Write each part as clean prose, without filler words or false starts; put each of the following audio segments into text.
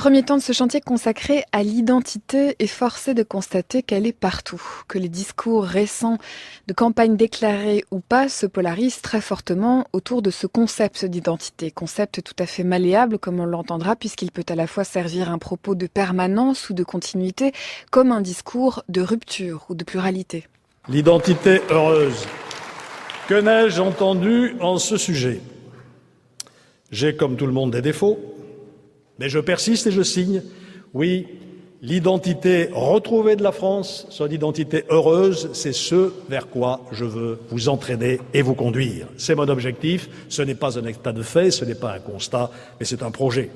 Premier temps de ce chantier consacré à l'identité est forcé de constater qu'elle est partout, que les discours récents de campagne déclarée ou pas se polarisent très fortement autour de ce concept d'identité, concept tout à fait malléable comme on l'entendra puisqu'il peut à la fois servir un propos de permanence ou de continuité comme un discours de rupture ou de pluralité. L'identité heureuse. Que n'ai-je entendu en ce sujet ? J'ai comme tout le monde des défauts. Mais je persiste et je signe. Oui, l'identité retrouvée de la France, son identité heureuse, c'est ce vers quoi je veux vous entraîner et vous conduire. C'est mon objectif. Ce n'est pas un état de fait, ce n'est pas un constat, mais c'est un projet.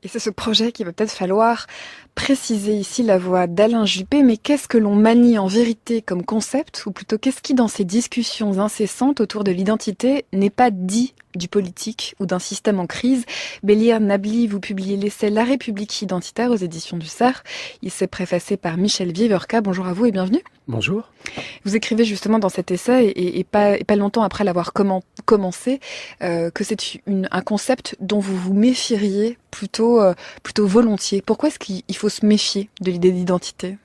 Et c'est ce projet qu'il va peut-être falloir préciser ici la voix d'Alain Juppé. Mais qu'est-ce que l'on manie en vérité comme concept, ou plutôt qu'est-ce qui, dans ces discussions incessantes autour de l'identité, n'est pas dit du politique ou d'un système en crise? Bélier Nabli, vous publiez l'essai La République identitaire aux éditions du CERF. Il s'est préfacé par Michel Viverka. Bonjour à vous et bienvenue. Bonjour. Vous écrivez justement dans cet essai, et pas longtemps après l'avoir commencé, que c'est un concept dont vous vous méfieriez plutôt volontiers. Pourquoi est-ce qu'il faut se méfier de l'idée d'identité ?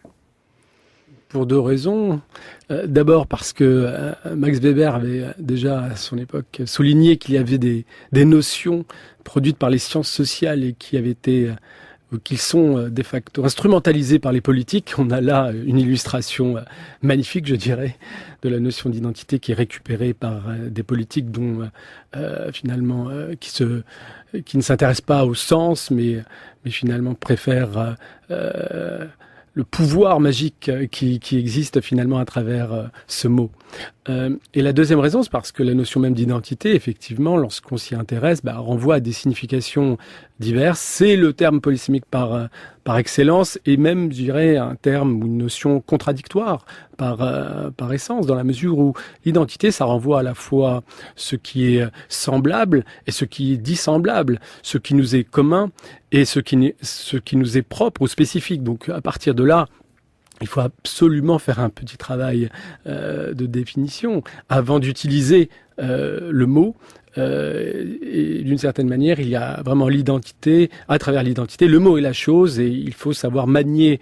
Pour deux raisons. D'abord parce que Max Weber avait déjà à son époque souligné qu'il y avait des notions produites par les sciences sociales et qui avaient été qui sont de facto instrumentalisées par les politiques. On a là une illustration magnifique, je dirais, de la notion d'identité qui est récupérée par des politiques dont finalement qui ne s'intéressent pas au sens, mais finalement préfèrent le pouvoir magique qui existe finalement à travers ce mot. Et la deuxième raison, c'est parce que la notion même d'identité, effectivement, lorsqu'on s'y intéresse, renvoie à des significations diverses. C'est le terme polysémique par excellence, et même, je dirais, un terme ou une notion contradictoire par essence, dans la mesure où l'identité, ça renvoie à la fois ce qui est semblable et ce qui est dissemblable, ce qui nous est commun et ce qui nous est propre ou spécifique. Donc, à partir de là, il faut absolument faire un petit travail de définition avant d'utiliser le mot. Et d'une certaine manière, il y a vraiment l'identité, à travers l'identité, le mot est la chose, et il faut savoir manier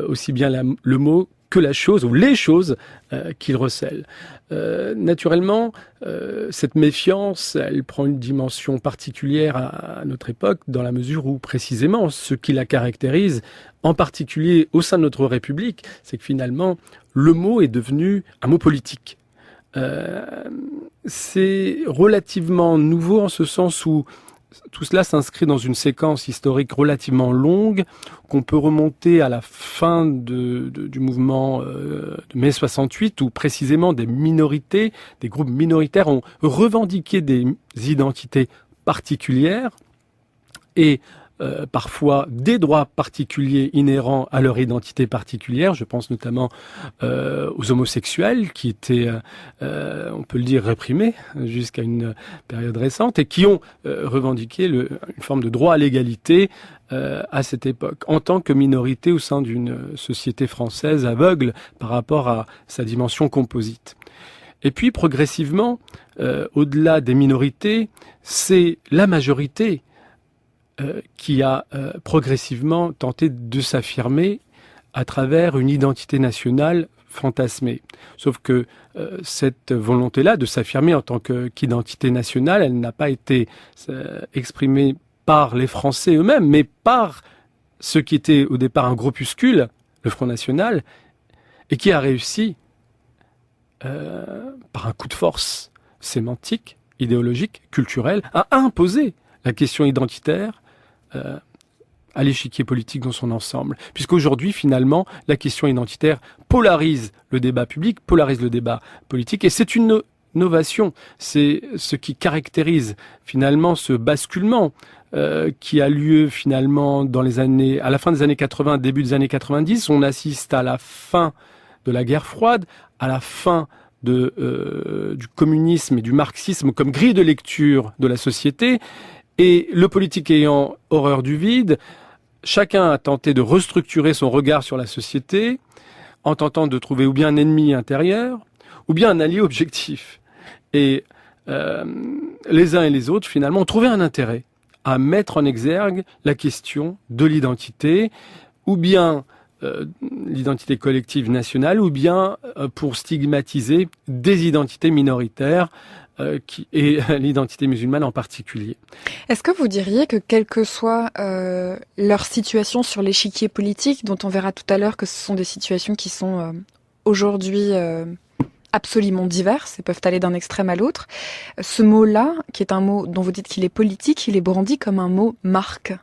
aussi bien le mot que la chose, ou les choses qu'il recèle. Naturellement, cette méfiance, elle prend une dimension particulière à notre époque, dans la mesure où, précisément, ce qui la caractérise, en particulier au sein de notre République, c'est que finalement, le mot est devenu un mot politique. C'est relativement nouveau en ce sens où tout cela s'inscrit dans une séquence historique relativement longue, qu'on peut remonter à la fin du mouvement de mai 68, où précisément des minorités, des groupes minoritaires ont revendiqué des identités particulières et parfois des droits particuliers inhérents à leur identité particulière. Je pense notamment aux homosexuels qui étaient, on peut le dire, réprimés jusqu'à une période récente et qui ont revendiqué une forme de droit à l'égalité à cette époque, en tant que minorité au sein d'une société française aveugle par rapport à sa dimension composite. Et puis, progressivement, au-delà des minorités, c'est la majorité qui a progressivement tenté de s'affirmer à travers une identité nationale fantasmée. Sauf que cette volonté-là de s'affirmer en tant qu'identité nationale, elle n'a pas été exprimée par les Français eux-mêmes, mais par ce qui était au départ un groupuscule, le Front National, et qui a réussi, par un coup de force sémantique, idéologique, culturel, à imposer la question identitaire à l'échiquier politique dans son ensemble. Puisqu'aujourd'hui, finalement, la question identitaire polarise le débat public, polarise le débat politique, et c'est une innovation. C'est ce qui caractérise finalement ce basculement qui a lieu finalement à la fin des années 80, début des années 90. On assiste à la fin de la guerre froide, à la fin du communisme et du marxisme comme grille de lecture de la société. Et le politique ayant horreur du vide, chacun a tenté de restructurer son regard sur la société en tentant de trouver ou bien un ennemi intérieur ou bien un allié objectif. Et les uns et les autres, finalement, ont trouvé un intérêt à mettre en exergue la question de l'identité, ou bien l'identité collective nationale, ou bien pour stigmatiser des identités minoritaires, et l'identité musulmane en particulier. Est-ce que vous diriez que quelle que soit leur situation sur l'échiquier politique, dont on verra tout à l'heure que ce sont des situations qui sont aujourd'hui absolument diverses et peuvent aller d'un extrême à l'autre, ce mot-là, qui est un mot dont vous dites qu'il est politique, il est brandi comme un mot marque,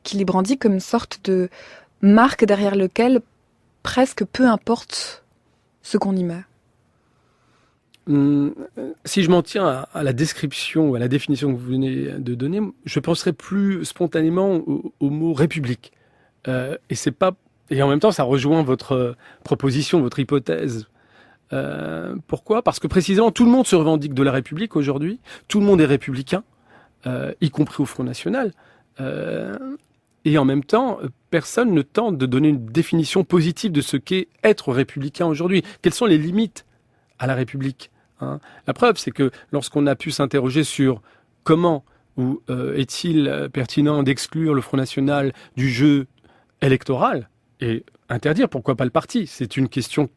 qu'il est brandi comme une sorte de marque derrière lequel presque peu importe ce qu'on y met. Si je m'en tiens à la description ou à la définition que vous venez de donner, je penserais plus spontanément au mot république. Et en même temps, ça rejoint votre proposition, votre hypothèse. Pourquoi ? Parce que précisément, tout le monde se revendique de la République aujourd'hui. Tout le monde est républicain, y compris au Front National. Et en même temps, personne ne tente de donner une définition positive de ce qu'est être républicain aujourd'hui. Quelles sont les limites à la République, hein ? La preuve, c'est que lorsqu'on a pu s'interroger sur comment ou est-il pertinent d'exclure le Front National du jeu électoral et interdire, pourquoi pas le parti ? C'est une question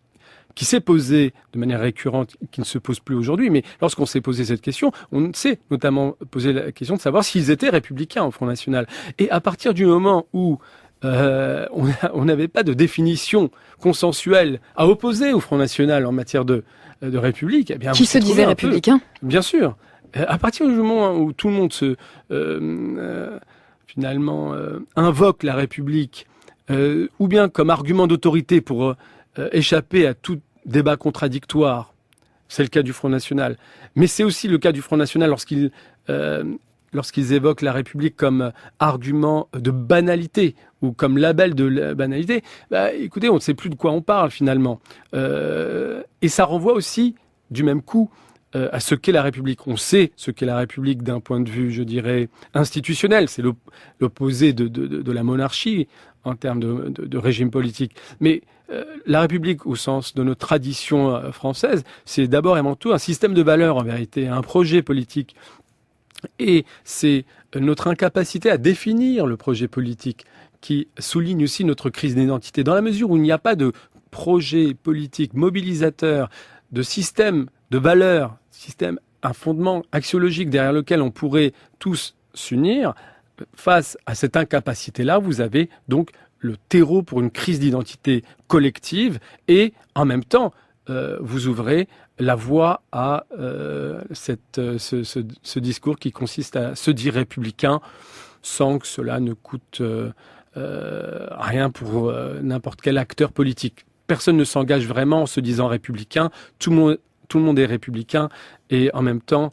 qui s'est posée de manière récurrente, qui ne se pose plus aujourd'hui. Mais lorsqu'on s'est posé cette question, on s'est notamment posé la question de savoir s'ils étaient républicains au Front National. Et à partir du moment où on n'avait pas de définition consensuelle à opposer au Front National en matière de République, eh bien, qui se disait républicain ? Bien sûr. À partir du moment où tout le monde finalement invoque la République, ou bien comme argument d'autorité pour échapper à tout débat contradictoire, c'est le cas du Front National, mais c'est aussi le cas du Front National lorsqu'ils évoquent la République comme argument de banalité ou comme label de la banalité, écoutez, on ne sait plus de quoi on parle finalement. Et ça renvoie aussi du même coup à ce qu'est la République. On sait ce qu'est la République d'un point de vue, je dirais, institutionnel. C'est l'opposé de la monarchie en termes de régime politique. Mais la République, au sens de notre tradition française, c'est d'abord et avant tout un système de valeurs, en vérité, un projet politique. Et c'est notre incapacité à définir le projet politique qui souligne aussi notre crise d'identité. Dans la mesure où il n'y a pas de projet politique mobilisateur, de système de valeurs, un fondement axiologique derrière lequel on pourrait tous s'unir, face à cette incapacité-là, vous avez donc le terreau pour une crise d'identité collective et en même temps, vous ouvrez la voie à ce discours qui consiste à se dire républicain sans que cela ne coûte rien pour n'importe quel acteur politique. Personne ne s'engage vraiment en se disant républicain, tout le monde est républicain et en même temps,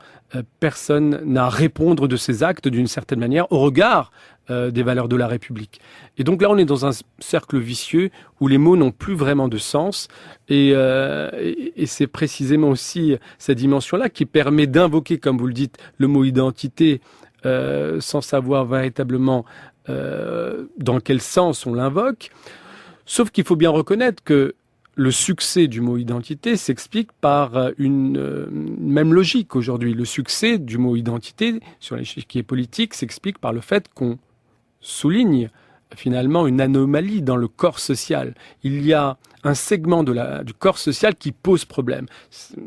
personne n'a à répondre de ses actes d'une certaine manière au regard des valeurs de la République. Et donc là, on est dans un cercle vicieux où les mots n'ont plus vraiment de sens et c'est précisément aussi cette dimension-là qui permet d'invoquer, comme vous le dites, le mot identité sans savoir véritablement dans quel sens on l'invoque. Sauf qu'il faut bien reconnaître que le succès du mot identité s'explique par une même logique aujourd'hui. Le succès du mot identité sur l'échiquier politique s'explique par le fait qu'on souligne finalement une anomalie dans le corps social. Il y a un segment du corps social qui pose problème.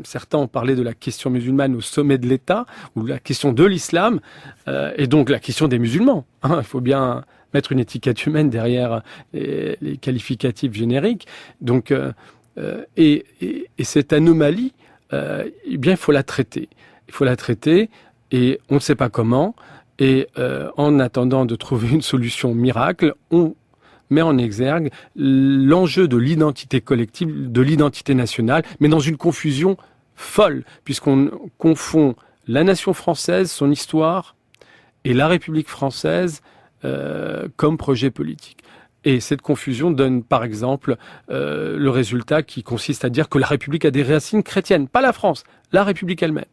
Certains ont parlé de la question musulmane au sommet de l'État, ou la question de l'islam, et donc la question des musulmans. Il faut bien mettre une étiquette humaine derrière les qualificatifs génériques. Donc, et cette anomalie, eh bien, il faut la traiter. Il faut la traiter, et on ne sait pas comment. Et en attendant de trouver une solution miracle, on met en exergue l'enjeu de l'identité collective, de l'identité nationale, mais dans une confusion folle, puisqu'on confond la nation française, son histoire, et la République française comme projet politique. Et cette confusion donne, par exemple, le résultat qui consiste à dire que la République a des racines chrétiennes, pas la France, la République elle-même.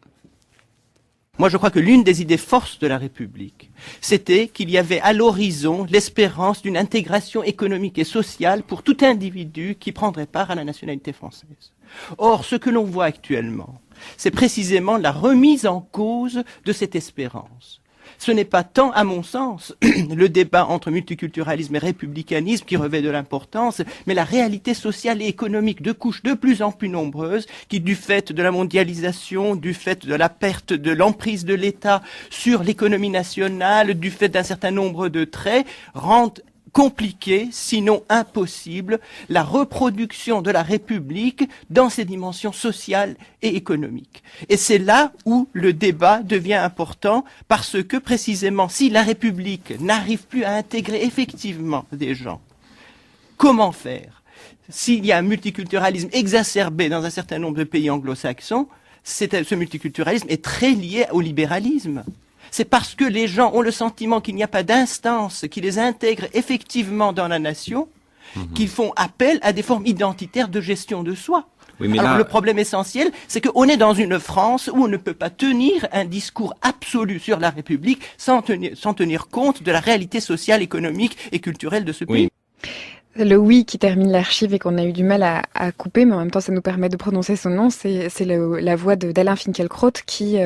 Moi, je crois que l'une des idées forces de la République, c'était qu'il y avait à l'horizon l'espérance d'une intégration économique et sociale pour tout individu qui prendrait part à la nationalité française. Or, ce que l'on voit actuellement, c'est précisément la remise en cause de cette espérance. ce n'est pas tant, à mon sens, le débat entre multiculturalisme et républicanisme qui revêt de l'importance, mais la réalité sociale et économique de couches de plus en plus nombreuses qui, du fait de la mondialisation, du fait de la perte de l'emprise de l'État sur l'économie nationale, du fait d'un certain nombre de traits, rendent compliqué, sinon impossible, la reproduction de la République dans ses dimensions sociales et économiques. Et c'est là où le débat devient important, parce que précisément, si la République n'arrive plus à intégrer effectivement des gens, comment faire? S'il y a un multiculturalisme exacerbé dans un certain nombre de pays anglo-saxons, ce multiculturalisme est très lié au libéralisme. C'est parce que les gens ont le sentiment qu'il n'y a pas d'instance qui les intègre effectivement dans la nation qu'ils font appel à des formes identitaires de gestion de soi. Oui, mais alors le problème essentiel, c'est qu'on est dans une France où on ne peut pas tenir un discours absolu sur la République sans tenir compte de la réalité sociale, économique et culturelle de ce pays. Le oui qui termine l'archive et qu'on a eu du mal à couper, mais en même temps ça nous permet de prononcer son nom, c'est la voix d'Alain Finkielkraut qui,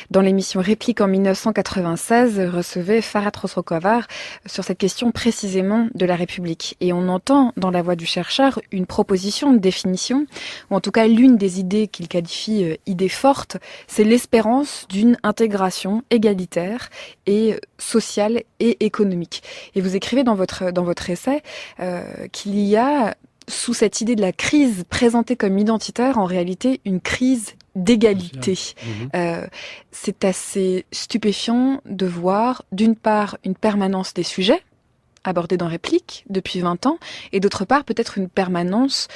dans l'émission Réplique en 1996, recevait Farhat Khosrow-Khavar sur cette question précisément de la République. Et on entend dans la voix du chercheur une proposition, une définition, ou en tout cas l'une des idées qu'il qualifie idée forte, c'est l'espérance d'une intégration égalitaire et sociale et économique. Et vous écrivez dans votre essai qu'il y a, sous cette idée de la crise présentée comme identitaire, en réalité une crise d'égalité. C'est assez stupéfiant de voir, d'une part, une permanence des sujets abordés dans Réplique depuis 20 ans, et d'autre part, peut-être une permanence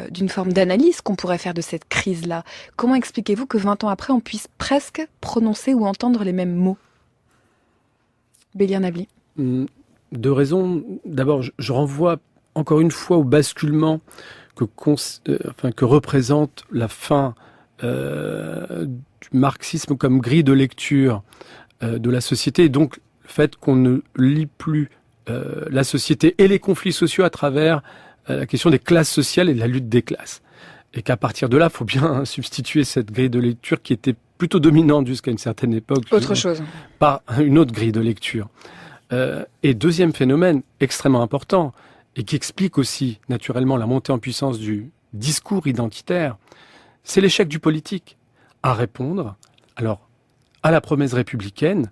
d'une forme d'analyse qu'on pourrait faire de cette crise-là. Comment expliquez-vous que 20 ans après, on puisse presque prononcer ou entendre les mêmes mots? Bélier Nabli. Deux raisons. D'abord, je renvoie encore une fois au basculement que représente la fin du marxisme comme grille de lecture de la société, et donc le fait qu'on ne lit plus la société et les conflits sociaux à travers la question des classes sociales et de la lutte des classes. Et qu'à partir de là, il faut bien substituer cette grille de lecture qui était plutôt dominante jusqu'à une certaine époque. Autre chose. Par une autre grille de lecture. Et deuxième phénomène extrêmement important, et qui explique aussi naturellement la montée en puissance du discours identitaire, c'est l'échec du politique à répondre alors à la promesse républicaine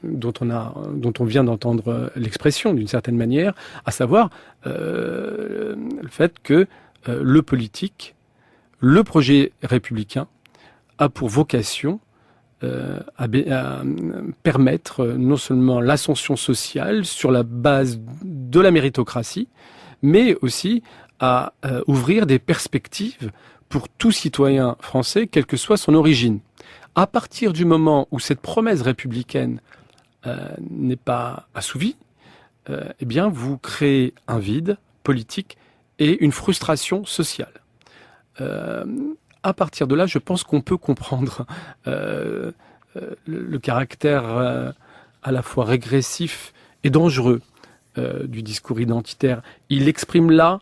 dont on vient d'entendre l'expression d'une certaine manière, à savoir le fait que le politique, le projet républicain a pour vocation à permettre non seulement l'ascension sociale sur la base de la méritocratie, mais aussi à ouvrir des perspectives pour tout citoyen français, quelle que soit son origine. À partir du moment où cette promesse républicaine n'est pas assouvie, eh bien, vous créez un vide politique et une frustration sociale. À partir de là, je pense qu'on peut comprendre le caractère à la fois régressif et dangereux du discours identitaire. Il exprime là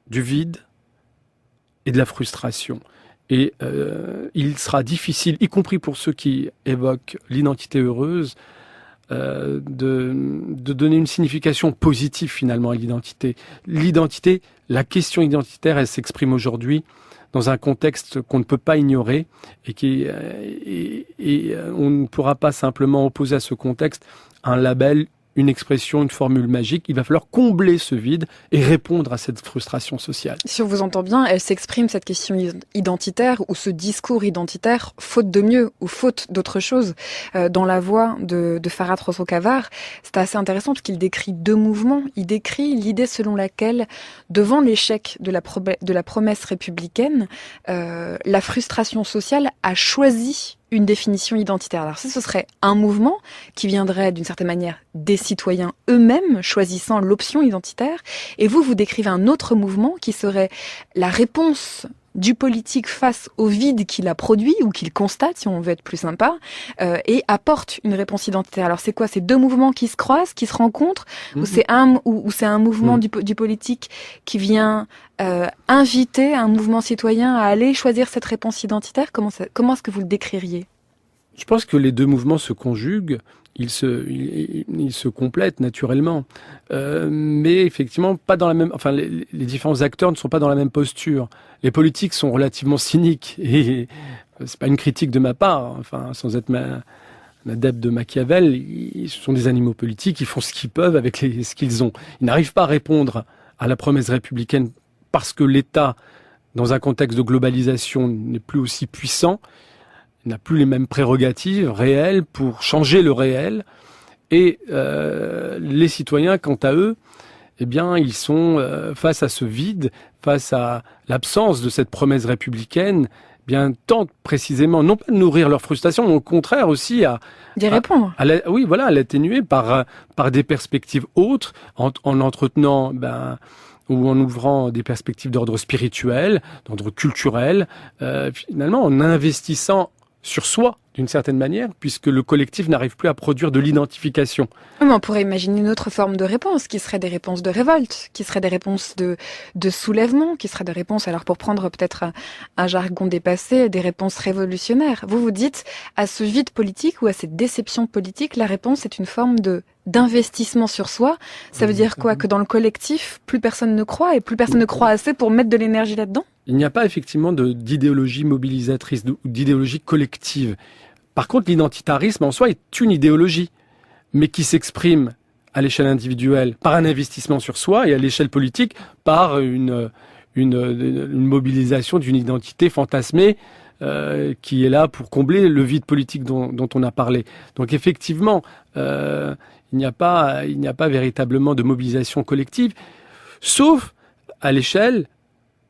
du vide et de la frustration. Et il sera difficile, y compris pour ceux qui évoquent l'identité heureuse, de donner une signification positive finalement à l'identité. L'identité, la question identitaire, elle s'exprime aujourd'hui dans un contexte qu'on ne peut pas ignorer et on ne pourra pas simplement opposer à ce contexte un label, une expression, une formule magique. Il va falloir combler ce vide et répondre à cette frustration sociale. Si on vous entend bien, elle s'exprime, cette question identitaire ou ce discours identitaire, faute de mieux ou faute d'autre chose. Dans la voix de Farhat Khosrow-Khavar, c'est assez intéressant parce qu'il décrit deux mouvements. Il décrit l'idée selon laquelle, devant l'échec de la promesse républicaine, la frustration sociale a choisi une définition identitaire. Alors ça, ce serait un mouvement qui viendrait d'une certaine manière des citoyens eux-mêmes choisissant l'option identitaire, et vous décrivez un autre mouvement qui serait la réponse du politique face au vide qu'il a produit ou qu'il constate, si on veut être plus sympa, et apporte une réponse identitaire. Alors c'est quoi? C'est deux mouvements qui se croisent, qui se rencontrent, ou c'est un mouvement du politique qui vient inviter un mouvement citoyen à aller choisir cette réponse identitaire? Comment est-ce que vous le décririez? Je pense que les deux mouvements se conjuguent, ils se complètent naturellement, mais effectivement pas dans la même. Enfin, les différents acteurs ne sont pas dans la même posture. Les politiques sont relativement cyniques et c'est pas une critique de ma part. Enfin, sans être un adepte de Machiavel, ils sont des animaux politiques, ils font ce qu'ils peuvent avec ce qu'ils ont. Ils n'arrivent pas à répondre à la promesse républicaine parce que l'État, dans un contexte de globalisation, n'est plus aussi puissant. Il n'a plus les mêmes prérogatives réelles pour changer le réel. Et les citoyens, quant à eux, eh bien, ils sont face à ce vide, face à l'absence de cette promesse républicaine, eh bien, tentent précisément, non pas de nourrir leur frustration, mais au contraire aussi D'y répondre. à l'atténuer par des perspectives autres, en entretenant, ou en ouvrant des perspectives d'ordre spirituel, d'ordre culturel, finalement, en investissant sur soi, d'une certaine manière, puisque le collectif n'arrive plus à produire de l'identification. Mais on pourrait imaginer une autre forme de réponse, qui serait des réponses de révolte, qui seraient des réponses de soulèvement, qui seraient des réponses, alors pour prendre peut-être un jargon dépassé, des réponses révolutionnaires. Vous dites, à ce vide politique ou à cette déception politique, la réponse est une forme d'investissement sur soi. Ça veut dire quoi? Que dans le collectif, plus personne ne croit et plus personne ne croit assez pour mettre de l'énergie là-dedans? Il n'y a pas effectivement d'idéologie mobilisatrice ou d'idéologie collective. Par contre, l'identitarisme en soi est une idéologie, mais qui s'exprime à l'échelle individuelle par un investissement sur soi et à l'échelle politique par une mobilisation d'une identité fantasmée qui est là pour combler le vide politique dont on a parlé. Donc effectivement, il n'y a pas véritablement de mobilisation collective, sauf à l'échelle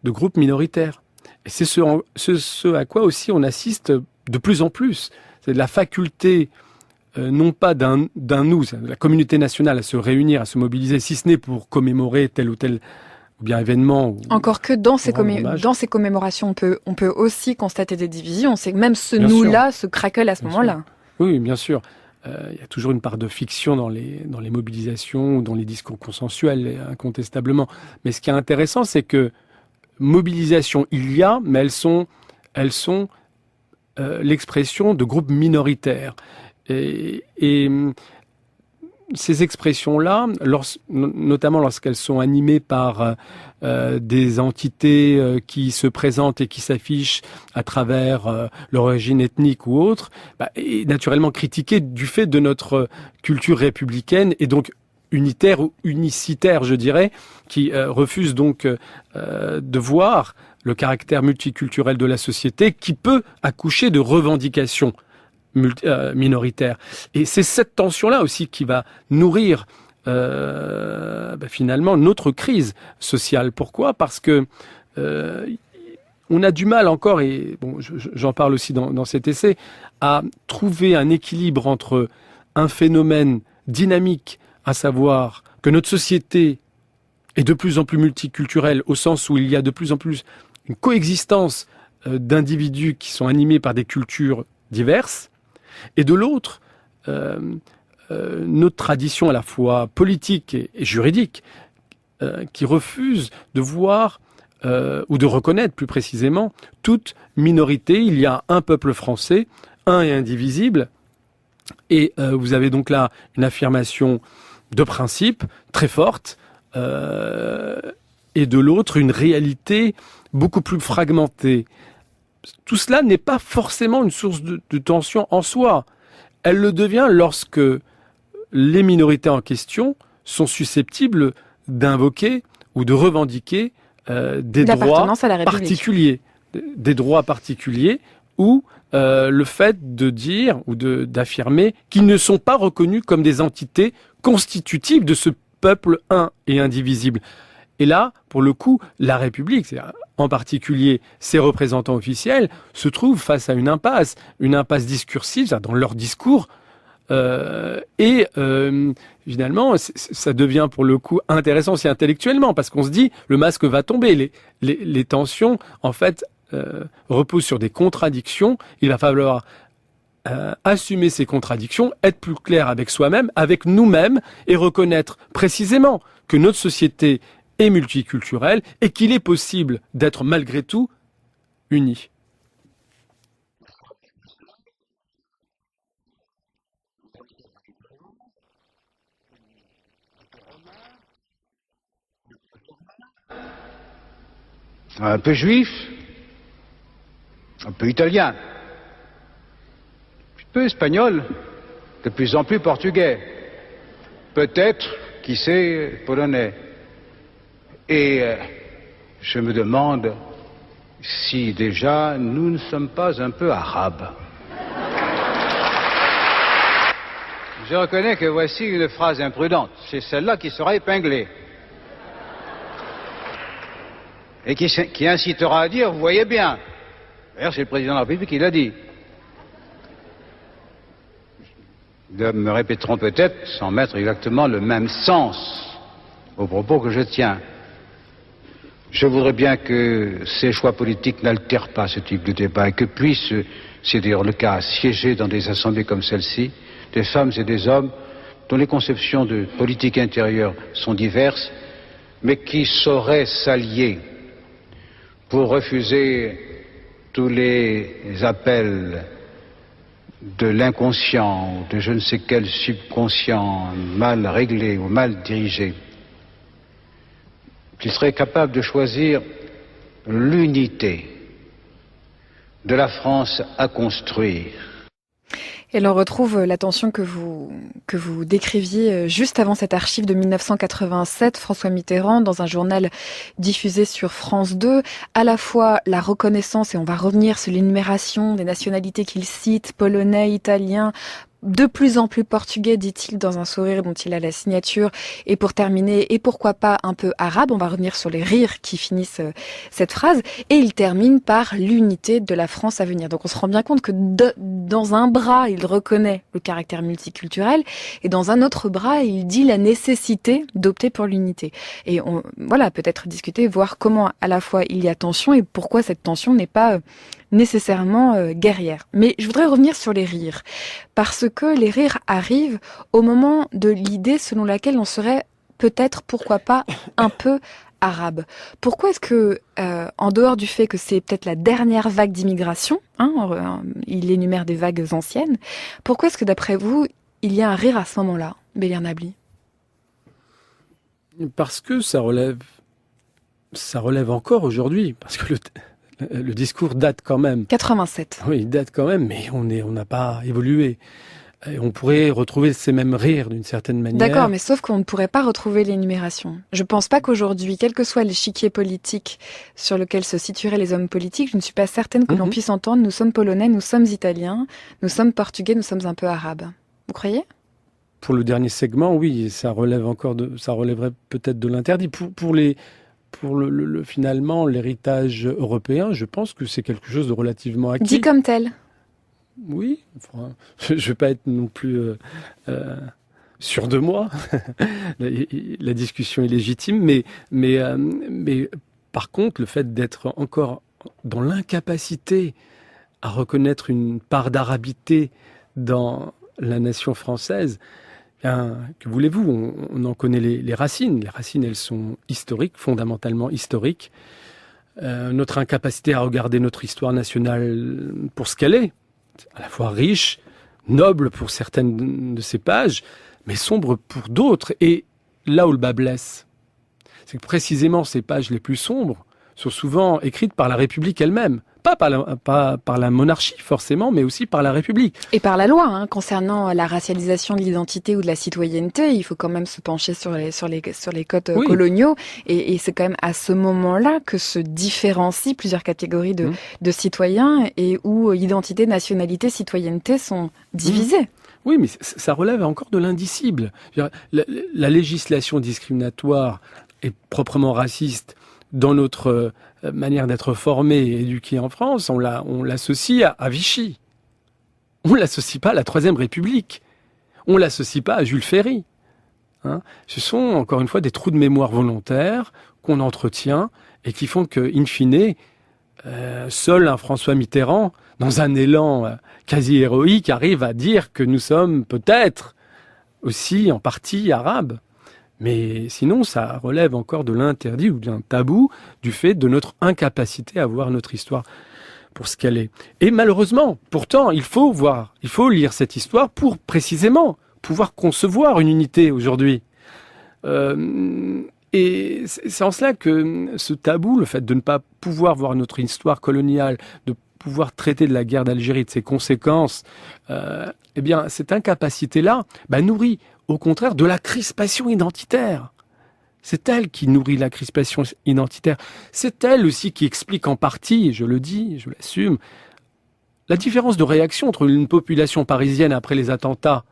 de groupes minoritaires. Et c'est ce à quoi aussi on assiste de plus en plus. C'est de la faculté, non pas d'un nous, de la communauté nationale à se réunir, à se mobiliser, si ce n'est pour commémorer tel ou tel événement. Encore que dans ces commémorations, on peut aussi constater des divisions. C'est que même ce nous-là se craquelle à ce moment-là. Oui, bien sûr. Il y a toujours une part de fiction dans les mobilisations ou dans les discours consensuels, incontestablement. Mais ce qui est intéressant, c'est que mobilisation, il y a, mais elles sont l'expression de groupes minoritaires. Et ces expressions-là, notamment lorsqu'elles sont animées par des entités qui se présentent et qui s'affichent à travers l'origine ethnique ou autre, est naturellement critiquées du fait de notre culture républicaine et donc unitaire ou unicitaire, je dirais, qui refuse donc de voir le caractère multiculturel de la société qui peut accoucher de revendications minoritaires. Et c'est cette tension-là aussi qui va nourrir finalement notre crise sociale. Pourquoi? Parce que on a du mal encore, et bon, j'en parle aussi dans cet essai, à trouver un équilibre entre un phénomène dynamique, à savoir que notre société est de plus en plus multiculturelle, au sens où il y a de plus en plus une coexistence d'individus qui sont animés par des cultures diverses, et de l'autre, notre tradition à la fois politique et juridique, qui refuse de voir, ou de reconnaître plus précisément, toute minorité. Il y a un peuple français, un et indivisible, et vous avez donc là une affirmation de principe très forte, et de l'autre une réalité beaucoup plus fragmentée. Tout cela n'est pas forcément une source de tension en soi. Elle le devient lorsque les minorités en question sont susceptibles d'invoquer ou de revendiquer des droits particuliers. Des droits particuliers ou le fait de dire ou d'affirmer qu'ils ne sont pas reconnus comme des entités constitutives de ce peuple un et indivisible. Et là, pour le coup, la République, en particulier ses représentants officiels, se trouvent face à une impasse discursive dans leur discours. Finalement, ça devient pour le coup intéressant aussi intellectuellement, parce qu'on se dit, le masque va tomber. Les tensions, en fait, reposent sur des contradictions. Il va falloir assumer ces contradictions, être plus clair avec soi-même, avec nous-mêmes, et reconnaître précisément que notre société est multiculturelle et qu'il est possible d'être malgré tout unis. Un peu juif, un peu italien, un peu espagnol, de plus en plus portugais, peut-être, qui sait, polonais. Et je me demande si déjà nous ne sommes pas un peu arabes. Je reconnais que voici une phrase imprudente. C'est celle-là qui sera épinglée. Et qui incitera à dire, vous voyez bien. D'ailleurs, c'est le président de la République qui l'a dit. Nous me répéterons peut-être, sans mettre exactement le même sens aux propos que je tiens. Je voudrais bien que ces choix politiques n'altèrent pas ce type de débat et que puissent, c'est d'ailleurs le cas, siéger dans des assemblées comme celle-ci, des femmes et des hommes dont les conceptions de politique intérieure sont diverses, mais qui sauraient s'allier pour refuser tous les appels de l'inconscient ou de je ne sais quel subconscient mal réglé ou mal dirigé, qu'il serait capable de choisir l'unité de la France à construire. Et l'on retrouve la tension que vous décriviez juste avant cette archive de 1987, François Mitterrand, dans un journal diffusé sur France 2, à la fois la reconnaissance, et on va revenir sur l'énumération des nationalités qu'il cite, polonais, italien, de plus en plus portugais, dit-il, dans un sourire dont il a la signature. Et pour terminer, et pourquoi pas un peu arabe, on va revenir sur les rires qui finissent cette phrase. Et il termine par l'unité de la France à venir. Donc on se rend bien compte que dans un bras, il reconnaît le caractère multiculturel, et dans un autre bras, il dit la nécessité d'opter pour l'unité. Et voilà, peut-être discuter, voir comment à la fois il y a tension et pourquoi cette tension n'est pas nécessairement guerrière. Mais je voudrais revenir sur les rires, parce que les rires arrivent au moment de l'idée selon laquelle on serait peut-être, pourquoi pas, un peu arabe. Pourquoi est-ce que, en dehors du fait que c'est peut-être la dernière vague d'immigration, il énumère des vagues anciennes, pourquoi est-ce que d'après vous, il y a un rire à ce moment-là, Bélier Nabli? Parce que ça relève encore aujourd'hui, parce que le discours date quand même. 87. Oui, il date quand même, mais on n'a pas évolué. Et on pourrait retrouver ces mêmes rires d'une certaine manière. D'accord, mais sauf qu'on ne pourrait pas retrouver l'énumération. Je pense pas qu'aujourd'hui, quel que soit l'échiquier politique sur lequel se situeraient les hommes politiques, je ne suis pas certaine que l'on puisse entendre « nous sommes polonais, nous sommes italiens, nous sommes portugais, nous sommes un peu arabes ». Vous croyez ? Pour le dernier segment, oui, ça relèverait peut-être de l'interdit. Pour finalement l'héritage européen, je pense que c'est quelque chose de relativement acquis. Dit comme tel. Oui, enfin, je ne vais pas être non plus sûr de moi. La discussion est légitime, mais par contre, le fait d'être encore dans l'incapacité à reconnaître une part d'arabité dans la nation française, que voulez-vous, on en connaît les racines. Les racines, elles sont historiques, fondamentalement historiques. Notre incapacité à regarder notre histoire nationale pour ce qu'elle est, à la fois riche, noble pour certaines de ses pages, mais sombre pour d'autres. Et là où le bas blesse, c'est que précisément ces pages les plus sombres sont souvent écrites par la République elle-même. Pas par la monarchie forcément, mais aussi par la République. Et par la loi, concernant la racialisation de l'identité ou de la citoyenneté, il faut quand même se pencher sur les codes coloniaux. Et c'est quand même à ce moment-là que se différencient plusieurs catégories de citoyens et où identité, nationalité, citoyenneté sont divisées. Oui, mais ça relève encore de l'indicible. La législation discriminatoire est proprement raciste. Dans notre manière d'être formé et éduqué en France, on l'associe à Vichy. On l'associe pas à la Troisième République. On l'associe pas à Jules Ferry. Ce sont, encore une fois, des trous de mémoire volontaires qu'on entretient et qui font que, in fine, seul un François Mitterrand, dans un élan quasi héroïque, arrive à dire que nous sommes peut-être aussi en partie arabes. Mais sinon, ça relève encore de l'interdit ou d'un tabou du fait de notre incapacité à voir notre histoire pour ce qu'elle est. Et malheureusement, pourtant, il faut lire cette histoire pour précisément pouvoir concevoir une unité aujourd'hui. Et c'est en cela que ce tabou, le fait de ne pas pouvoir voir notre histoire coloniale, de pouvoir traiter de la guerre d'Algérie, de ses conséquences, eh bien, cette incapacité-là nourrit, au contraire, de la crispation identitaire. C'est elle qui nourrit la crispation identitaire. C'est elle aussi qui explique en partie, je le dis, je l'assume, la différence de réaction entre une population parisienne après les attentats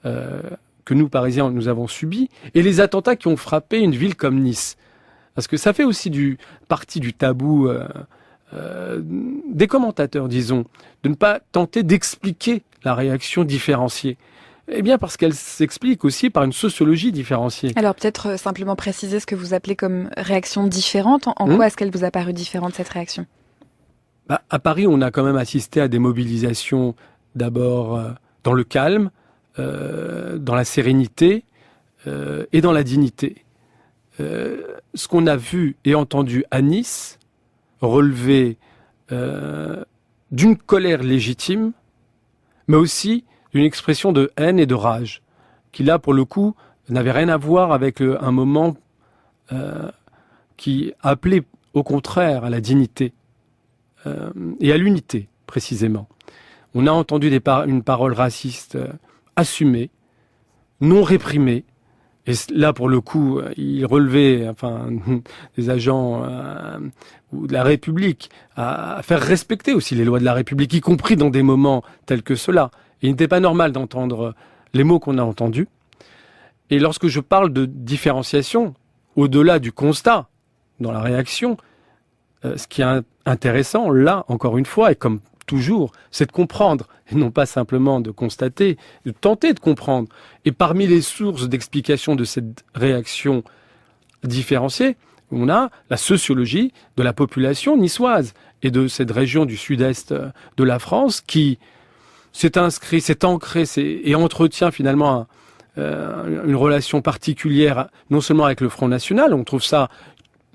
que nous, Parisiens, nous avons subis, et les attentats qui ont frappé une ville comme Nice. Parce que ça fait aussi partie du tabou des commentateurs, disons, de ne pas tenter d'expliquer la réaction différenciée. Eh bien, parce qu'elle s'explique aussi par une sociologie différenciée. Alors, peut-être simplement préciser ce que vous appelez comme réaction différente. En quoi est-ce qu'elle vous a paru différente, cette réaction ? À Paris, on a quand même assisté à des mobilisations, d'abord dans le calme, dans la sérénité et dans la dignité. Ce qu'on a vu et entendu à Nice relevait d'une colère légitime, mais aussi d'une expression de haine et de rage, qui là, pour le coup, n'avait rien à voir avec un moment qui appelait au contraire à la dignité et à l'unité, précisément. On a entendu une parole raciste assumée, non réprimée, et là, pour le coup, il relevait des agents de la République à faire respecter aussi les lois de la République, y compris dans des moments tels que ceux-là. Et il n'était pas normal d'entendre les mots qu'on a entendus. Et lorsque je parle de différenciation, au-delà du constat, dans la réaction, ce qui est intéressant, là, encore une fois, et comme toujours, c'est de comprendre, et non pas simplement de constater, de tenter de comprendre. Et parmi les sources d'explication de cette réaction différenciée, on a la sociologie de la population niçoise et de cette région du sud-est de la France qui s'est ancrée et entretient finalement une relation particulière, non seulement avec le Front National, on trouve ça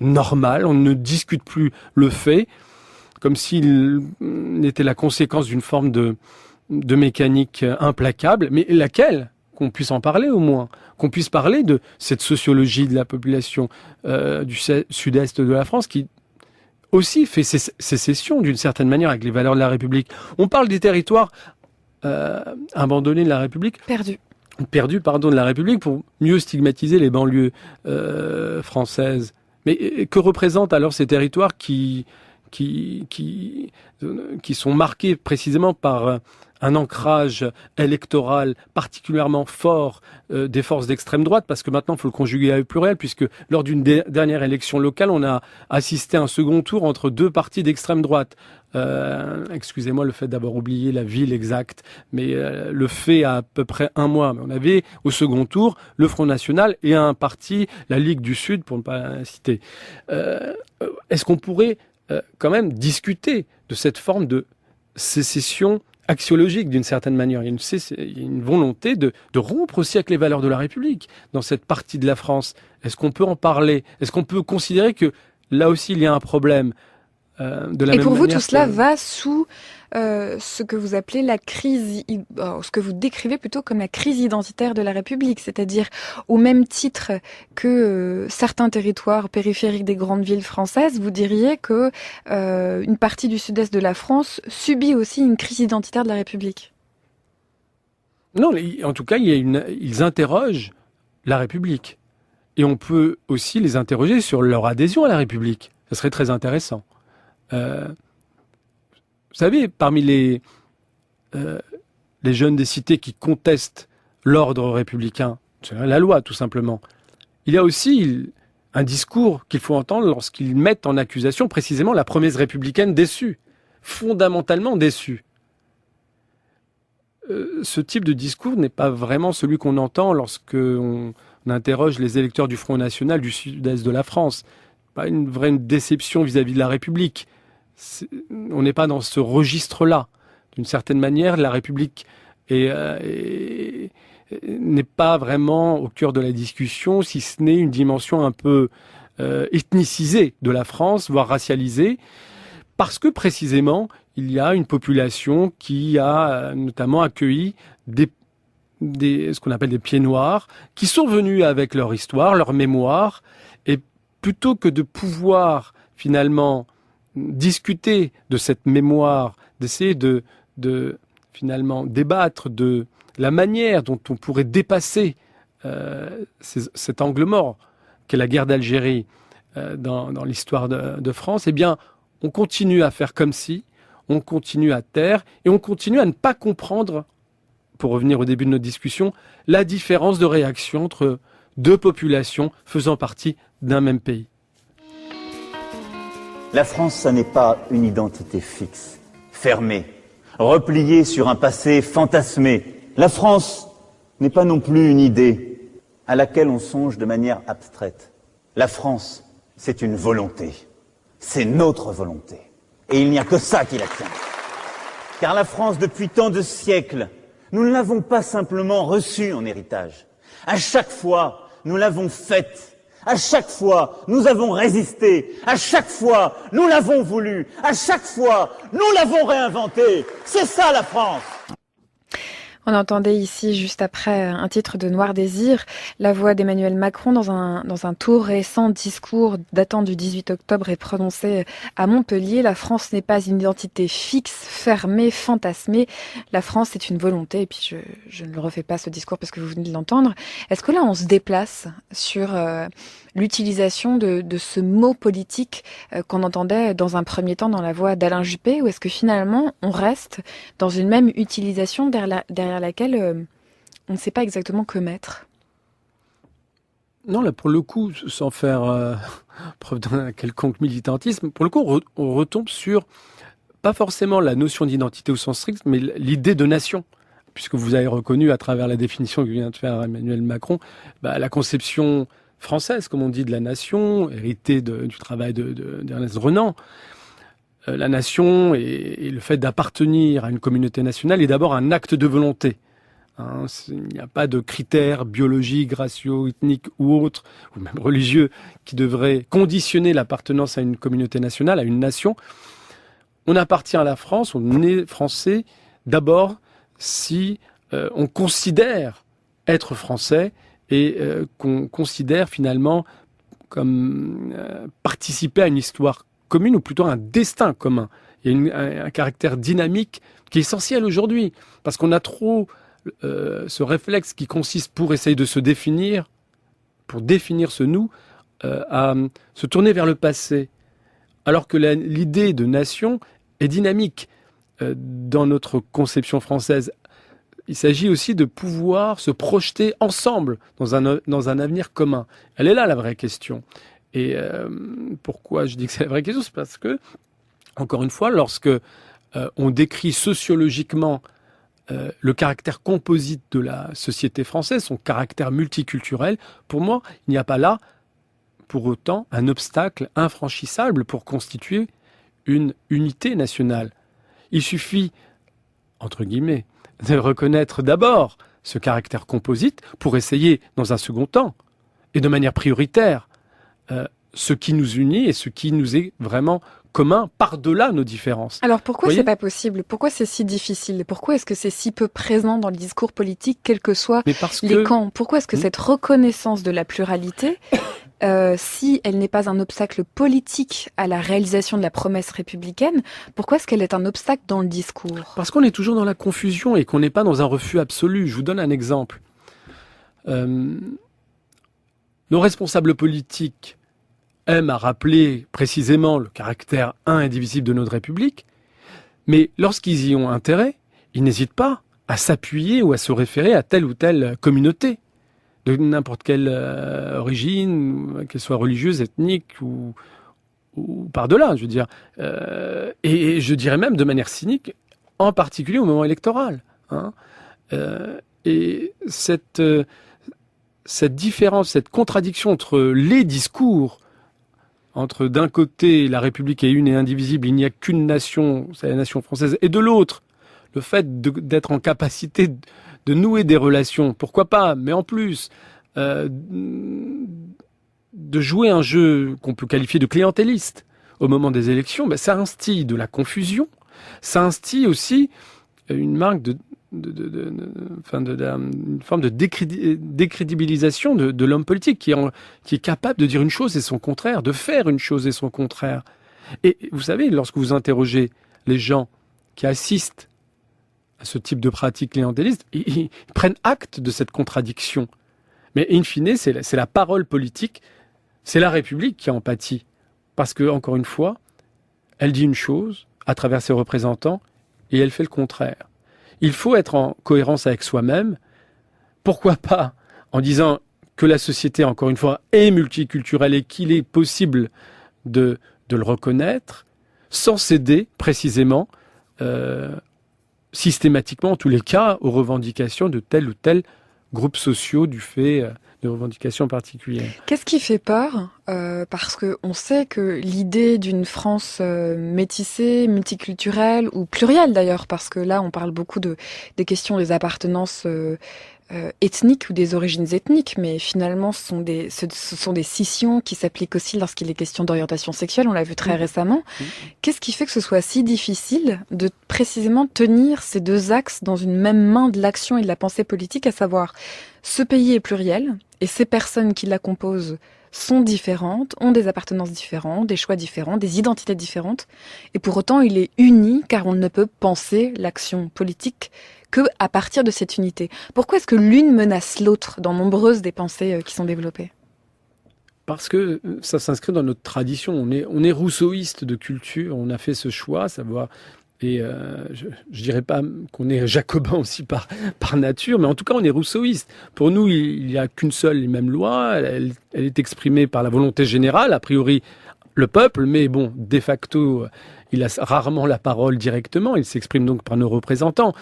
normal, on ne discute plus le fait, comme s'il était la conséquence d'une forme de mécanique implacable, mais laquelle ? Qu'on puisse en parler au moins, qu'on puisse parler de cette sociologie de la population du sud-est de la France qui aussi fait sécession d'une certaine manière avec les valeurs de la République. On parle des territoires abandonnés de la République. Perdus, de la République pour mieux stigmatiser les banlieues françaises. Mais que représentent alors ces territoires qui sont marqués précisément par un ancrage électoral particulièrement fort des forces d'extrême droite, parce que maintenant il faut le conjuguer à au pluriel, puisque lors d'une dernière élection locale, on a assisté à un second tour entre deux partis d'extrême droite. Excusez-moi le fait d'avoir oublié la ville exacte, mais le fait à peu près un mois. Mais on avait au second tour le Front National et un parti, la Ligue du Sud, pour ne pas citer. Est-ce qu'on pourrait quand même discuter de cette forme de sécession axiologique d'une certaine manière? Il y a une volonté de rompre aussi avec les valeurs de la République dans cette partie de la France. Est-ce qu'on peut en parler? Est-ce qu'on peut considérer que là aussi il y a un problème de la Et même pour vous, manière tout cela va sous ce que vous appelez ce que vous décrivez plutôt comme la crise identitaire de la République, c'est-à-dire au même titre que certains territoires périphériques des grandes villes françaises, vous diriez que une partie du sud-est de la France subit aussi une crise identitaire de la République? Non, en tout cas, ils interrogent la République. Et on peut aussi les interroger sur leur adhésion à la République. Ça serait très intéressant. Vous savez, parmi les jeunes des cités qui contestent l'ordre républicain, c'est la loi tout simplement, il y a aussi un discours qu'il faut entendre lorsqu'ils mettent en accusation précisément la promesse républicaine déçue, fondamentalement déçue. Ce type de discours n'est pas vraiment celui qu'on entend lorsqu'on interroge les électeurs du Front National du sud-est de la France. Pas une vraie déception vis-à-vis de la République. On n'est pas dans ce registre-là. D'une certaine manière, la République n'est pas vraiment au cœur de la discussion, si ce n'est une dimension un peu ethnicisée de la France, voire racialisée, parce que précisément, il y a une population qui a notamment accueilli ce qu'on appelle des pieds noirs, qui sont venus avec leur histoire, leur mémoire, et plutôt que de pouvoir finalement discuter de cette mémoire, d'essayer de finalement débattre de la manière dont on pourrait dépasser cet angle mort qu'est la guerre d'Algérie dans l'histoire de France, eh bien, on continue à faire comme si, on continue à taire et on continue à ne pas comprendre, pour revenir au début de notre discussion, la différence de réaction entre deux populations faisant partie d'un même pays. La France, ça n'est pas une identité fixe, fermée, repliée sur un passé fantasmé. La France n'est pas non plus une idée à laquelle on songe de manière abstraite. La France, c'est une volonté. C'est notre volonté. Et il n'y a que ça qui la tient. Car la France, depuis tant de siècles, nous ne l'avons pas simplement reçue en héritage. À chaque fois, nous l'avons faite. À chaque fois, nous avons résisté. À chaque fois, nous l'avons voulu. À chaque fois, nous l'avons réinventée. C'est ça la France. On entendait ici, juste après un titre de Noir Désir, la voix d'Emmanuel Macron dans un tout récent discours datant du 18 octobre et prononcé à Montpellier. La France n'est pas une identité fixe, fermée, fantasmée. La France est une volonté. Et puis je ne le refais pas ce discours parce que vous venez de l'entendre. Est-ce que là on se déplace sur l'utilisation de ce mot politique qu'on entendait dans un premier temps dans la voix d'Alain Juppé, ou est-ce que finalement on reste dans une même utilisation derrière laquelle on ne sait pas exactement que mettre? Non, là, pour le coup, sans faire preuve d'un quelconque militantisme, pour le coup, on retombe sur, pas forcément la notion d'identité au sens strict, mais l'idée de nation. Puisque vous avez reconnu, à travers la définition que vient de faire Emmanuel Macron, la conception française, comme on dit, de la nation, héritée du travail d'Ernest Renan. La nation et le fait d'appartenir à une communauté nationale est d'abord un acte de volonté. Il n'y a pas de critères biologiques, raciaux, ethniques ou autres, ou même religieux, qui devraient conditionner l'appartenance à une communauté nationale, à une nation. On appartient à la France, on est français d'abord si on considère être français et qu'on considère finalement comme participer à une histoire commune, ou plutôt un destin commun. Il y a un caractère dynamique qui est essentiel aujourd'hui, parce qu'on a trop ce réflexe qui consiste, pour essayer de se définir, pour définir ce nous, à se tourner vers le passé, alors que l'idée de nation est dynamique dans notre conception française. Il s'agit aussi de pouvoir se projeter ensemble dans un avenir commun. Elle est là la vraie question. Et pourquoi je dis que c'est la vraie question, c'est parce que, encore une fois, lorsque on décrit sociologiquement le caractère composite de la société française, son caractère multiculturel, pour moi, il n'y a pas là, pour autant, un obstacle infranchissable pour constituer une unité nationale. Il suffit, entre guillemets, de reconnaître d'abord ce caractère composite pour essayer, dans un second temps, et de manière prioritaire, ce qui nous unit et ce qui nous est vraiment commun par-delà nos différences. Alors pourquoi c'est pas possible? Pourquoi c'est si difficile? Pourquoi est-ce que c'est si peu présent dans le discours politique, quels que soient les camps? Pourquoi est-ce que cette reconnaissance de la pluralité, si elle n'est pas un obstacle politique à la réalisation de la promesse républicaine, pourquoi est-ce qu'elle est un obstacle dans le discours? Parce qu'on est toujours dans la confusion et qu'on n'est pas dans un refus absolu. Je vous donne un exemple. Nos responsables politiques aiment à rappeler précisément le caractère indivisible de notre République, mais lorsqu'ils y ont intérêt, ils n'hésitent pas à s'appuyer ou à se référer à telle ou telle communauté, de n'importe quelle origine, qu'elle soit religieuse, ethnique ou par-delà, je veux dire. Et je dirais même de manière cynique, en particulier au moment électoral. Et cette différence, cette contradiction entre les discours, entre d'un côté la République est une et indivisible, il n'y a qu'une nation, c'est la nation française, et de l'autre, le fait d'être en capacité de nouer des relations, pourquoi pas, mais en plus de jouer un jeu qu'on peut qualifier de clientéliste au moment des élections, ça instille de la confusion, ça instille aussi une marque une forme de décrédibilisation de l'homme politique qui est capable de dire une chose et son contraire, de faire une chose et son contraire. Et vous savez, lorsque vous interrogez les gens qui assistent à ce type de pratique clientéliste, ils prennent acte de cette contradiction. Mais in fine, c'est la parole politique, c'est la République qui en pâtit. Parce que, encore une fois, elle dit une chose à travers ses représentants et elle fait le contraire. Il faut être en cohérence avec soi-même. Pourquoi pas en disant que la société, encore une fois, est multiculturelle et qu'il est possible de le reconnaître, sans céder précisément, systématiquement, en tous les cas, aux revendications de tel ou tel groupe social du fait de revendications particulières. Qu'est-ce qui fait peur parce qu'on sait que l'idée d'une France métissée, multiculturelle ou plurielle d'ailleurs, parce que là on parle beaucoup des questions des appartenances ethniques ou des origines ethniques, mais finalement ce sont des scissions qui s'appliquent aussi lorsqu'il est question d'orientation sexuelle, on l'a vu très récemment. Qu'est-ce qui fait que ce soit si difficile de précisément tenir ces deux axes dans une même main de l'action et de la pensée politique, à savoir ce pays est pluriel et ces personnes qui la composent sont différentes, ont des appartenances différentes, des choix différents, des identités différentes, et pour autant il est uni car on ne peut penser l'action politique que à partir de cette unité. Pourquoi est-ce que l'une menace l'autre dans nombreuses des pensées qui sont développées ? Parce que ça s'inscrit dans notre tradition. On est rousseauiste de culture, on a fait ce choix, savoir. Et je dirais pas qu'on est jacobin aussi par nature, mais en tout cas on est rousseauiste. Pour nous, il n'y a qu'une seule et même loi, elle est exprimée par la volonté générale, a priori le peuple, mais bon, de facto, il a rarement la parole directement, il s'exprime donc par nos représentants.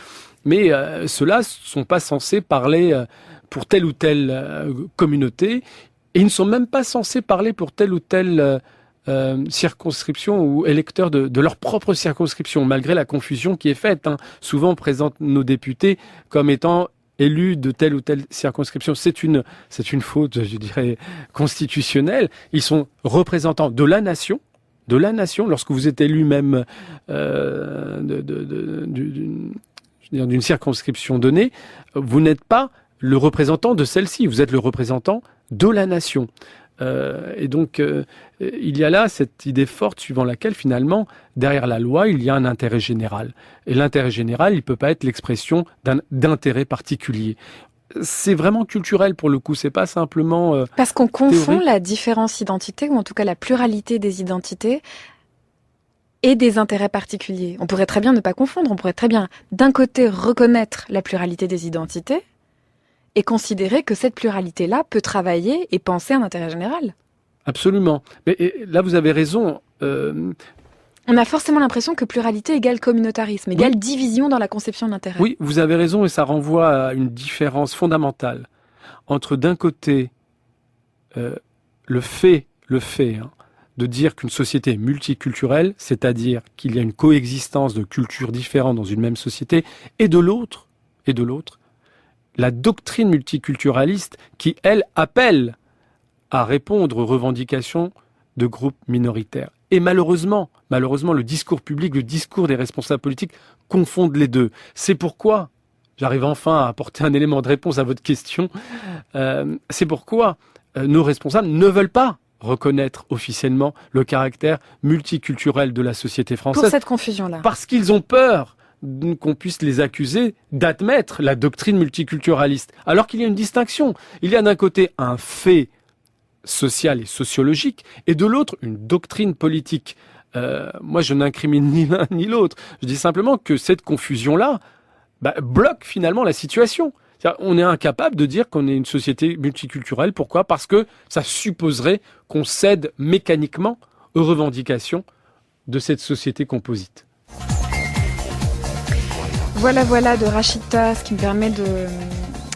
Mais ceux-là ne sont pas censés parler pour telle ou telle communauté, et ils ne sont même pas censés parler pour telle ou telle circonscription ou électeurs de leur propre circonscription, malgré la confusion qui est faite. Souvent, on présente nos députés comme étant élus de telle ou telle circonscription. C'est une faute, je dirais, constitutionnelle. Ils sont représentants de la nation. De la nation, lorsque vous êtes élu même d'une circonscription donnée, vous n'êtes pas le représentant de celle-ci, vous êtes le représentant de la nation. Et donc, il y a là cette idée forte suivant laquelle, finalement, derrière la loi, il y a un intérêt général. Et l'intérêt général, il ne peut pas être l'expression d'intérêt particulier. C'est vraiment culturel pour le coup, c'est pas simplement parce qu'on confond théorique. la différence d'identité, ou en tout cas la pluralité des identités, et des intérêts particuliers. On pourrait très bien ne pas confondre, on pourrait très bien, d'un côté, reconnaître la pluralité des identités, et considérer que cette pluralité-là peut travailler et penser un intérêt général. Absolument. Mais là, vous avez raison. On a forcément l'impression que pluralité égale communautarisme, égale division dans la conception de l'intérêt. Oui, vous avez raison, et ça renvoie à une différence fondamentale entre, d'un côté, le fait de dire qu'une société est multiculturelle, c'est-à-dire qu'il y a une coexistence de cultures différentes dans une même société, et de l'autre, la doctrine multiculturaliste qui, elle, appelle à répondre aux revendications de groupes minoritaires. Et malheureusement, le discours public, le discours des responsables politiques confondent les deux. C'est pourquoi, j'arrive enfin à apporter un élément de réponse à votre question, c'est pourquoi nos responsables ne veulent pas reconnaître officiellement le caractère multiculturel de la société française. Pour cette confusion-là. Parce qu'ils ont peur qu'on puisse les accuser d'admettre la doctrine multiculturaliste. Alors qu'il y a une distinction. Il y a d'un côté un fait social et sociologique, et de l'autre, une doctrine politique. Moi, je n'incrimine ni l'un ni l'autre. Je dis simplement que cette confusion-là bloque finalement la situation. On est incapable de dire qu'on est une société multiculturelle. Pourquoi ? Parce que ça supposerait qu'on cède mécaniquement aux revendications de cette société composite. Voilà de Rachita, ce qui me permet de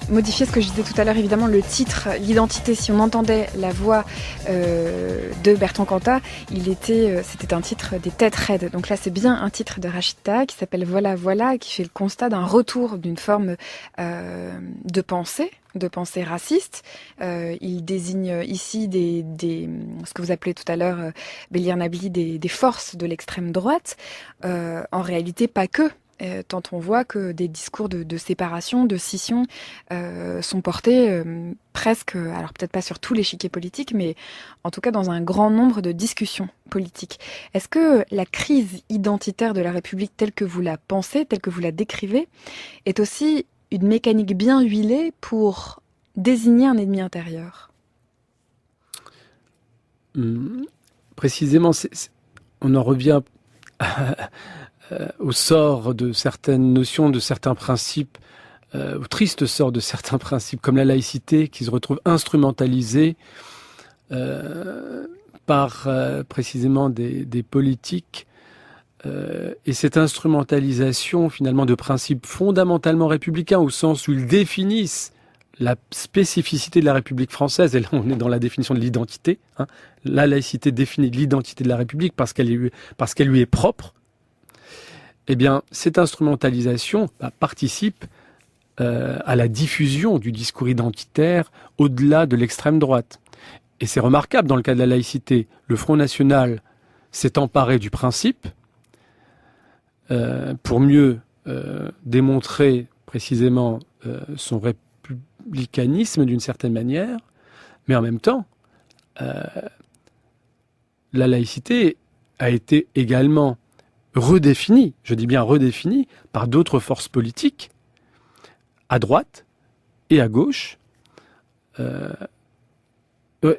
modifier ce que je disais tout à l'heure, évidemment le titre, l'identité. Si on entendait la voix de Bertrand Cantat, c'était un titre des Têtes Raides. Donc là, c'est bien un titre de Rachita qui s'appelle Voilà, qui fait le constat d'un retour d'une forme de pensée raciste. Il désigne ici ce que vous appelez tout à l'heure, Bélir Nabili, des forces de l'extrême droite. En réalité, pas que. tant on voit que des discours de séparation, de scission sont portés presque, alors peut-être pas sur tout l'échiquier politique, mais en tout cas dans un grand nombre de discussions politiques. Est-ce que la crise identitaire de la République telle que vous la pensez, telle que vous la décrivez, est aussi une mécanique bien huilée pour désigner un ennemi intérieur ? Précisément, on en revient au sort de certaines notions, de certains principes, au triste sort de certains principes, comme la laïcité, qui se retrouve instrumentalisée par précisément des politiques. Et cette instrumentalisation, finalement, de principes fondamentalement républicains, au sens où ils définissent la spécificité de la République française, et là on est dans la définition de l'identité, hein. La laïcité définit l'identité de la République parce qu'elle lui est propre. Eh bien, cette instrumentalisation participe à la diffusion du discours identitaire au-delà de l'extrême droite. Et c'est remarquable dans le cas de la laïcité. Le Front National s'est emparé du principe pour mieux démontrer précisément son républicanisme d'une certaine manière, mais en même temps, la laïcité a été également redéfinie, je dis bien redéfinie, par d'autres forces politiques, à droite et à gauche.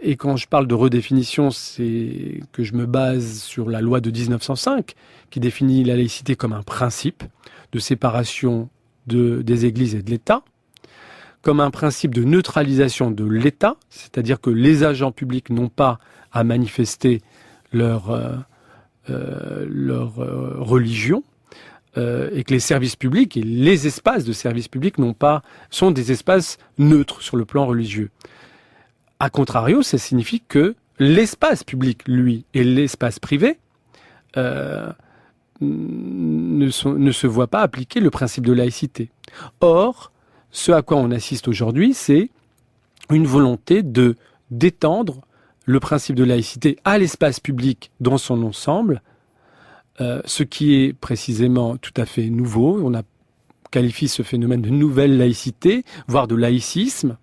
Et quand je parle de redéfinition, c'est que je me base sur la loi de 1905, qui définit la laïcité comme un principe de séparation des églises et de l'État, comme un principe de neutralisation de l'État, c'est-à-dire que les agents publics n'ont pas à manifester leur religion, et que les services publics et les espaces de services publics sont des espaces neutres sur le plan religieux. A contrario, ça signifie que l'espace public, lui, et l'espace privé ne se voient pas appliquer le principe de laïcité. Or, ce à quoi on assiste aujourd'hui, c'est une volonté d'étendre le principe de laïcité à l'espace public dans son ensemble, ce qui est précisément tout à fait nouveau. On a qualifié ce phénomène de nouvelle laïcité, voire de laïcisme,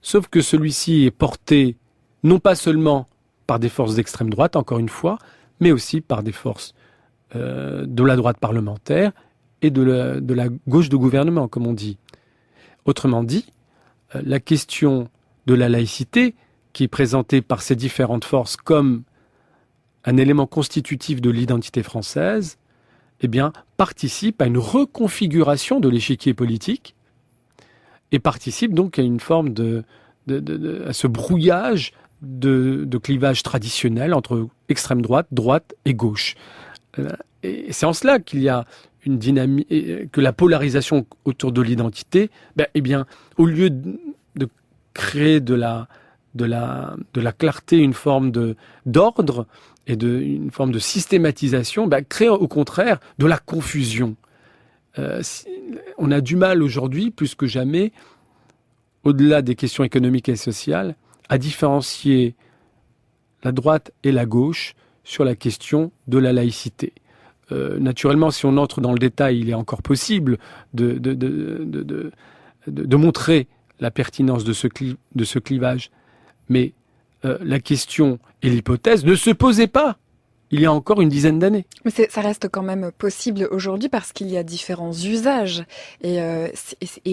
sauf que celui-ci est porté non pas seulement par des forces d'extrême droite, encore une fois, mais aussi par des forces de la droite parlementaire et de la gauche de gouvernement, comme on dit. Autrement dit, la question de la laïcité, qui est présentée par ces différentes forces comme un élément constitutif de l'identité française, eh bien, participe à une reconfiguration de l'échiquier politique et participe donc à une forme à ce brouillage de clivage traditionnel entre extrême droite, droite et gauche. Et c'est en cela qu'il y a une dynamique, que la polarisation autour de l'identité, eh bien, au lieu de créer de la clarté, une forme d'ordre et une forme de systématisation, crée au contraire de la confusion. On a du mal aujourd'hui, plus que jamais, au-delà des questions économiques et sociales, à différencier la droite et la gauche sur la question de la laïcité. Naturellement, si on entre dans le détail, il est encore possible de montrer la pertinence de ce clivage. Mais la question et l'hypothèse ne se posaient pas il y a encore une dizaine d'années. Mais ça reste quand même possible aujourd'hui parce qu'il y a différents usages. Et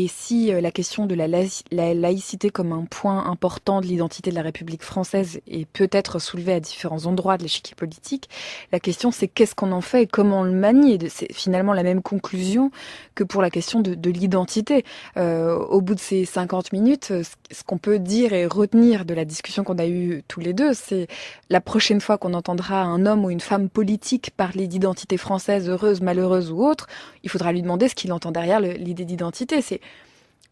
si la question de la laïcité comme un point important de l'identité de la République française est peut-être soulevée à différents endroits de l'échiquier politique, la question c'est qu'est-ce qu'on en fait et comment on le manie. Et c'est finalement la même conclusion que pour la question de l'identité. Au bout de ces 50 minutes, ce qu'on peut dire et retenir de la discussion qu'on a eue tous les deux, c'est la prochaine fois qu'on entendra un homme ou une femme politique parler d'identité française, heureuse, malheureuse ou autre, il faudra lui demander ce qu'il entend derrière l'idée d'identité.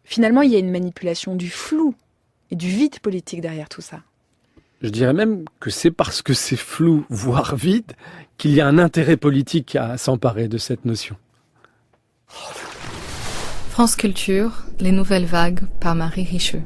Finalement, il y a une manipulation du flou et du vide politique derrière tout ça. Je dirais même que c'est parce que c'est flou, voire vide, qu'il y a un intérêt politique à s'emparer de cette notion. France Culture, les nouvelles vagues par Marie Richeux.